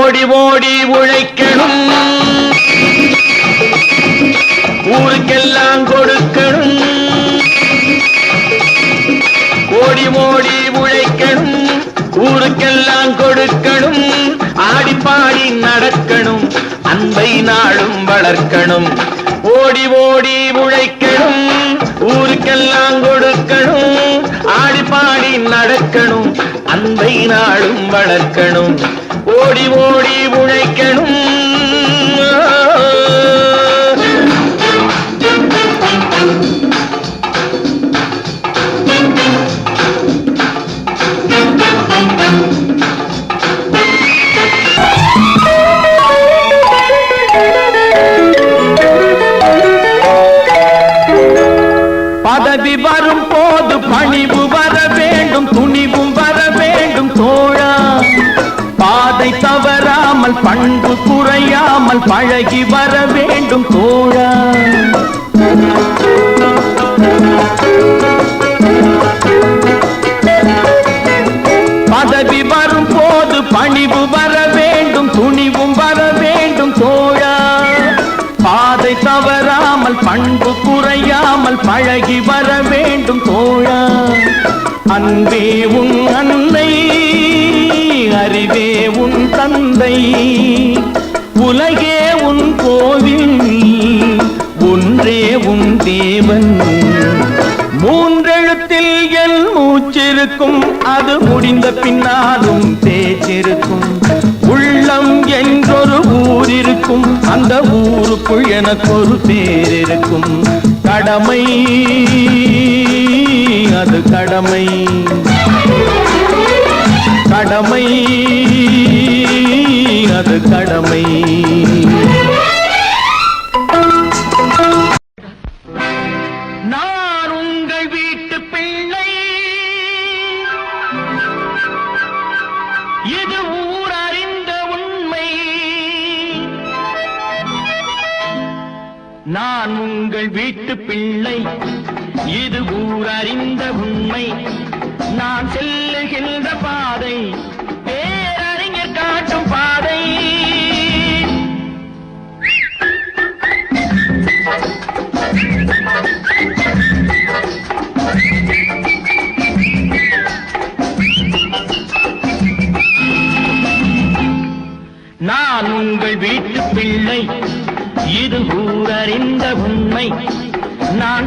ஓடி ஓடி உழைக்கணும், ஊருக்கெல்லாம் கொடுக்கணும். ஓடி ஓடி உழைக்கணும், ஊருக்கெல்லாம் கொடுக்கணும். ஆடிப்பாடி நடக்கணும், அன்பை நாளும் வளர்க்கணும். ஓடி ஓடி உழைக்கணும், ஊருக்கெல்லாம் கொடுக்கணும். ஆடிப்பாடி நடக்கணும், அன்பை நாளும் வளர்க்கணும். ஓடி ஓடி உழைக்கணும். பதவி வரும் போது பணிவு வர வேண்டும், துணிவும் வர வேண்டும் தோழா. பாதை தவறாமல் பண்பு குறையாமல் பழகி வர வேண்டும் தோழா. பதவி வரும் போது பணிவு வர வேண்டும், துணிவும் வர வேண்டும் தோழா. பாதை தவறாமல் பண்பு குறையாமல் பழகி வர வேண்டும் தோழா. அன்பே உன் அன்னை, அறிவே உன் தந்தை, உலகே உன் கோவில், ஒன்றே உன் தேவன். மூன்றெழுத்தில் என் மூச்சிருக்கும், அது முடிந்த பின்னாலும் பேச்சிருக்கும். உள்ளம் என்றொரு ஊர் இருக்கும், அந்த ஊருக்குள் எனக்கொரு பேர் இருக்கும். கடமை அது கடமை, கடமை அது கடமை. நான் உங்கள் வீட்டு பிள்ளை, இது ஊர் அறிந்த உண்மை. நான் உங்கள் வீட்டு பிள்ளை, இது ஊர் அறிந்த உண்மை. நான் செல்லுகின்ற பாதை பேரறிஞர் காட்டும் பாதை. நான் உங்கள் வீட்டு பிள்ளை, இது ஊர் அறிந்த உண்மை. நான்